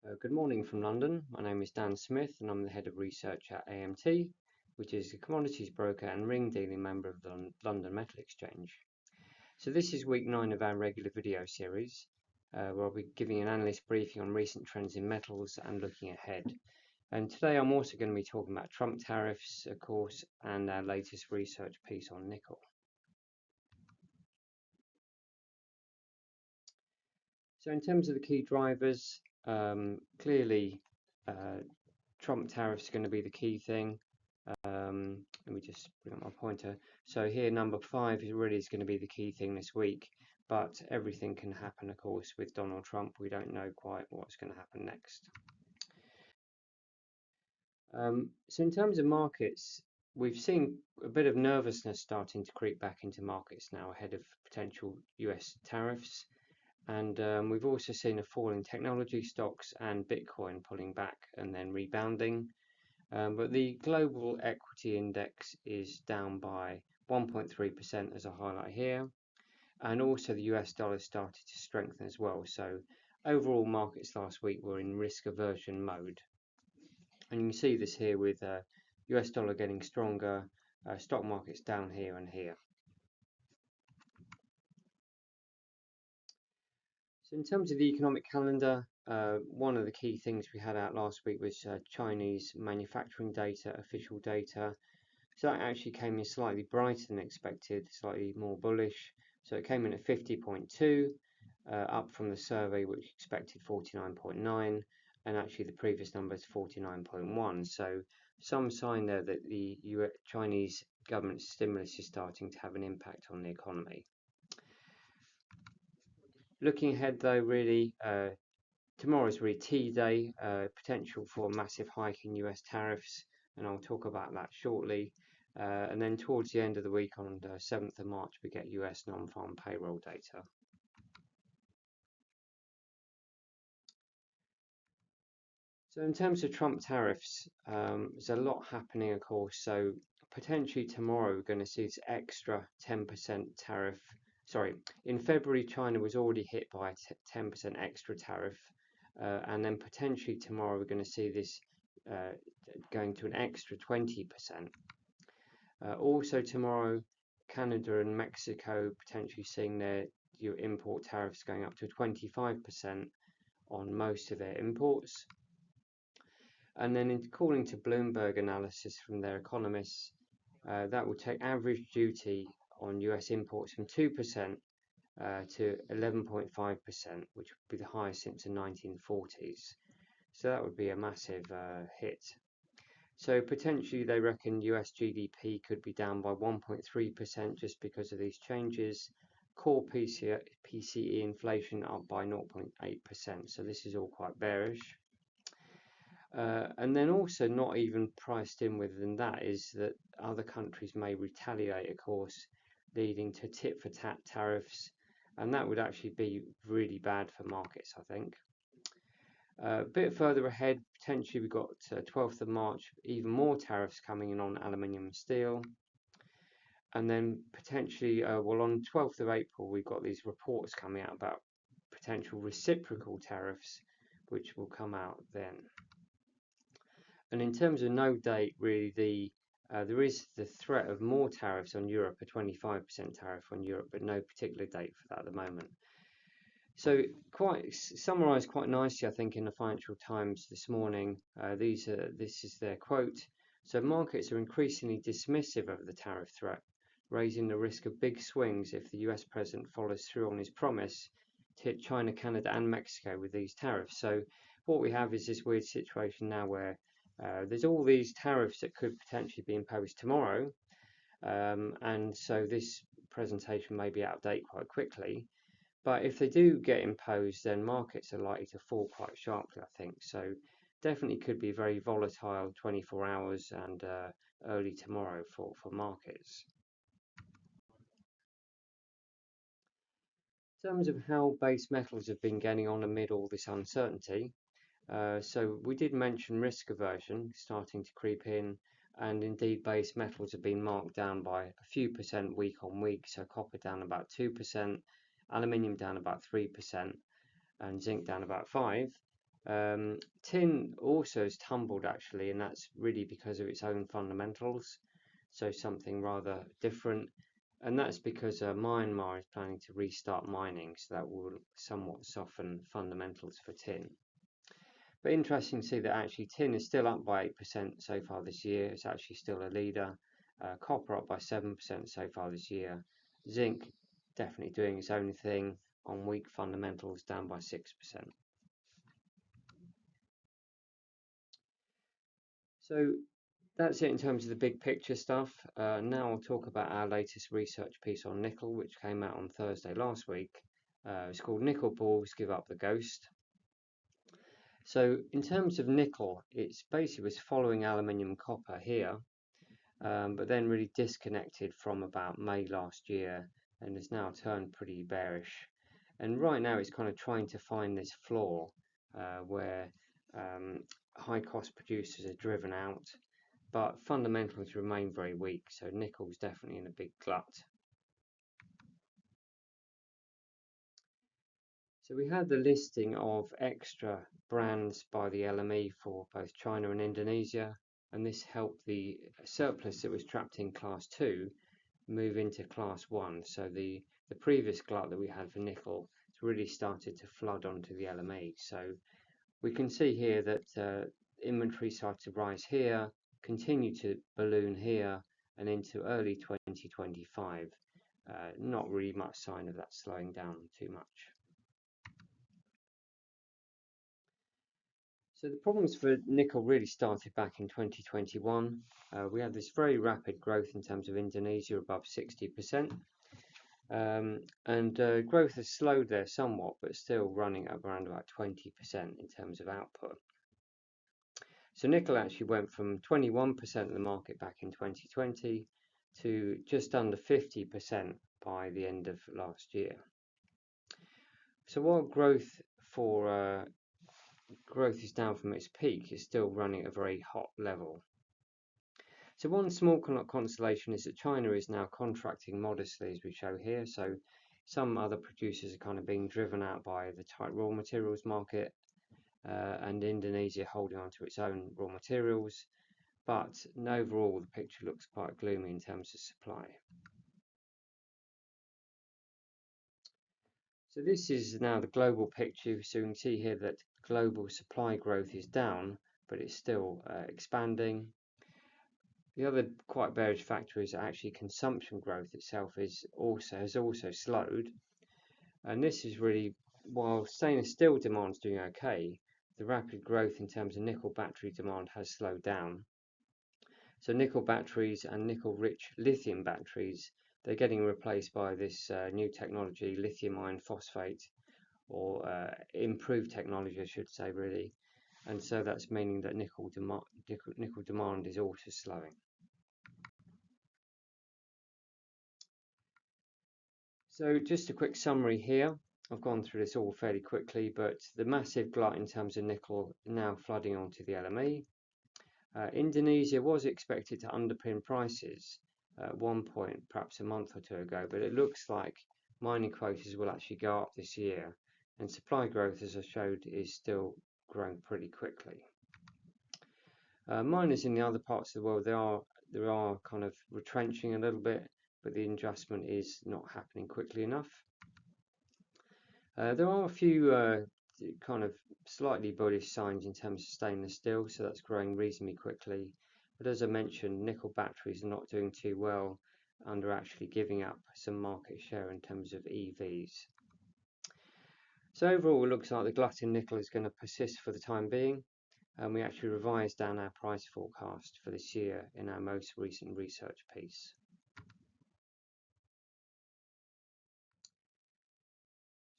Good morning from London. My name is Dan Smith and I'm the Head of Research at AMT, which is a commodities broker and ring dealing member of the London Metal Exchange. So this is week 9 of our regular video series, where I'll be giving an analyst briefing on recent trends in metals and looking ahead. And today I'm also going to be talking about Trump tariffs, of course, and our latest research piece on nickel. So in terms of the key drivers, clearly Trump tariffs are going to be the key thing. Let me just bring up my pointer. So here, number 5 really is going to be the key thing this week. But everything can happen, of course, with Donald Trump. We don't know quite what's going to happen next. So in terms of markets, we've seen a bit of nervousness starting to creep back into markets now ahead of potential US tariffs. And we've also seen a fall in technology stocks and Bitcoin pulling back and then rebounding. But the global equity index is down by 1.3% as a highlight here. And also the US dollar started to strengthen as well. So overall markets last week were in risk aversion mode. And you can see this here with US dollar getting stronger, stock markets down here and here. So in terms of the economic calendar, one of the key things we had out last week was Chinese manufacturing data, official data. So that actually came in slightly brighter than expected, slightly more bullish. So it came in at 50.2, up from the survey which expected 49.9, and actually the previous number is 49.1. So some sign there that the Chinese government stimulus is starting to have an impact on the economy. Looking ahead though, really, tomorrow is really T day, potential for a massive hike in US tariffs, and I'll talk about that shortly. And then towards the end of the week on the 7th of March, we get US non-farm payroll data. So in terms of Trump tariffs, there's a lot happening, of course. So potentially tomorrow, we're going to see this extra 10% tariff. Sorry, in February, China was already hit by a 10% extra tariff. And then potentially tomorrow, we're going to see this going to an extra 20%. Also tomorrow, Canada and Mexico potentially seeing their import tariffs going up to 25% on most of their imports. And then according to Bloomberg analysis from their economists, that will take average duty on US imports from 2% to 11.5%, which would be the highest since the 1940s. So that would be a massive hit. So potentially they reckon US GDP could be down by 1.3% just because of these changes. Core PCE inflation up by 0.8%. So this is all quite bearish. And then also not even priced in within that is that other countries may retaliate, of course, leading to tit-for-tat tariffs. And that would actually be really bad for markets, I think. A bit further ahead, potentially we've got 12th of March, even more tariffs coming in on aluminium and steel. And then potentially, well, on 12th of April, we've got these reports coming out about potential reciprocal tariffs, which will come out then. And in terms of no date, really, there is the threat of more tariffs on Europe, a 25% tariff on Europe, but no particular date for that at the moment. So quite summarised quite nicely, I think, in the Financial Times this morning. This is their quote. So markets are increasingly dismissive of the tariff threat, raising the risk of big swings if the US president follows through on his promise to hit China, Canada and Mexico with these tariffs. So what we have is this weird situation now where there's all these tariffs that could potentially be imposed tomorrow. And so this presentation may be out of date quite quickly. But if they do get imposed, then markets are likely to fall quite sharply, I think. So definitely could be very volatile 24 hours and early tomorrow for markets. In terms of how base metals have been getting on amid all this uncertainty, so we did mention risk aversion starting to creep in, and indeed base metals have been marked down by a few percent week on week. So copper down about 2%. Aluminium down about 3% and zinc down about 5%. Tin also has tumbled actually, and that's really because of its own fundamentals. So something rather different, and that's because Myanmar is planning to restart mining, so that will somewhat soften fundamentals for tin. But interesting to see that actually tin is still up by 8% so far this year. It's actually still a leader. Copper up by 7% so far this year. Zinc definitely doing its own thing on weak fundamentals, down by 6%. So that's it in terms of the big picture stuff. Now I'll talk about our latest research piece on nickel, which came out on Thursday last week. It's called Nickel Bulls Give Up the Ghost. So in terms of nickel, it's basically was following aluminium copper here, but then really disconnected from about May last year and has now turned pretty bearish. And right now it's kind of trying to find this floor where high cost producers are driven out, but fundamentals remain very weak, so nickel's definitely in a big glut. So we had the listing of extra brands by the LME for both China and Indonesia, and this helped the surplus that was trapped in class 2 move into class 1. So the previous glut that we had for nickel has really started to flood onto the LME. So we can see here that inventory started to rise here, continue to balloon here, and into early 2025. Not really much sign of that slowing down too much. So the problems for nickel really started back in 2021. We had this very rapid growth in terms of Indonesia, above 60%. Growth has slowed there somewhat, but still running at around about 20% in terms of output. So nickel actually went from 21% of the market back in 2020 to just under 50% by the end of last year. So while growth is down from its peak, it's still running at a very hot level. So one small consolation is that China is now contracting modestly, as we show here. So some other producers are kind of being driven out by the tight raw materials market, and Indonesia holding on to its own raw materials. But overall, the picture looks quite gloomy in terms of supply. So this is now the global picture. So you can see here that global supply growth is down, but it's still expanding. The other quite bearish factor is that actually consumption growth itself has also slowed, and this is really, while stainless steel demand is doing okay, the rapid growth in terms of nickel battery demand has slowed down. So nickel batteries and nickel-rich lithium batteries, they're getting replaced by this new technology, lithium iron phosphate, or improved technology, I should say, really. And so that's meaning that nickel demand is also slowing. So just a quick summary here. I've gone through this all fairly quickly, but the massive glut in terms of nickel now flooding onto the LME. Indonesia was expected to underpin prices at one point, perhaps a month or two ago, but it looks like mining quotas will actually go up this year, and supply growth, as I showed, is still growing pretty quickly. Miners in the other parts of the world, they are kind of retrenching a little bit, but the adjustment is not happening quickly enough. There are a few kind of slightly bullish signs in terms of stainless steel, so that's growing reasonably quickly. But as I mentioned, nickel batteries are not doing too well under actually giving up some market share in terms of EVs. So overall, it looks like the glut in nickel is going to persist for the time being, and we actually revised down our price forecast for this year in our most recent research piece.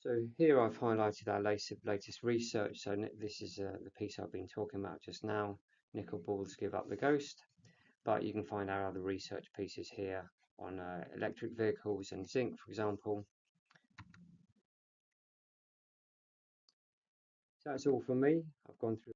So here I've highlighted our latest research. So this is the piece I've been talking about just now, Nickel Bulls Give Up the Ghost. But you can find our other research pieces here on electric vehicles and zinc, for example. So that's all from me. I've gone through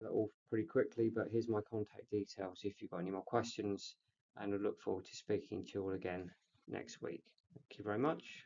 that all pretty quickly, but here's my contact details if you've got any more questions, and I look forward to speaking to you all again next week. Thank you very much.